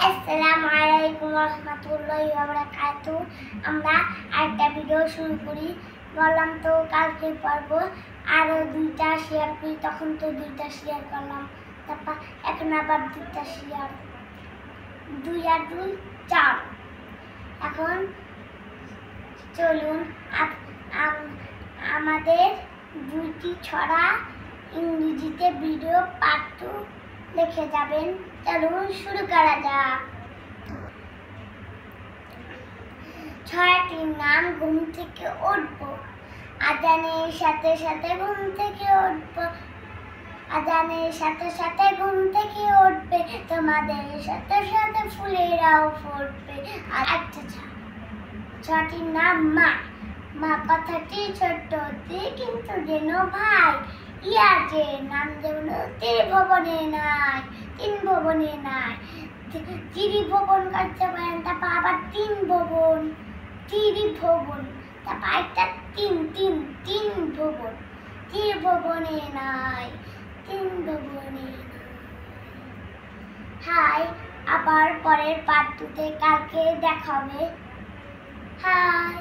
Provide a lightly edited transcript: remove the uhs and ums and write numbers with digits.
আসসালামু আলাইকুম রহমতুল্লাহি ওয়া বারাকাতুহু। আমরা আরেকটা ভিডিও শুরু করি। বললাম তো কালকে পর্ব আরো দুইটা শেয়ার করি, তখন তো দুইটা শেয়ার করলাম, তারপর এখন আবার দুইটা শেয়ার, 2 আর 2 4। এখন চলুন আমাদের দুইটি ছড়া ইংরেজিতে ভিডিও পার্ট 2 লিখে যাবেন। চলুন শুরু করা যাক। ছড়াটির নাম ঘুম থেকে উঠবো। আজানের সাথে সাথে ঘুম থেকে উঠবো, আজানের সাথে সাথে ঘুম থেকে উঠবে, তোমাদের সাথে সাথে ফুলেরাও ফুটবে। আর একটা ছড়াটির নাম মা। মা কথাটি ছোট্ট কিন্তু যেন ভাই, ইয়ার যে নাম যেমন ত্রিভুবনে নাই, 3 ভুবনে নাই। ত্রিভুবন করতে পারেন, তারপর আবার 3 ভুবন, ত্রিভুবন, তারপর একটা 3 ভুবন, ত্রিভুবনে নাই, 3 ভুবনে নাই। হাই, আবার পরের পার্ট 2 তে কালকে দেখা হবে। হাই।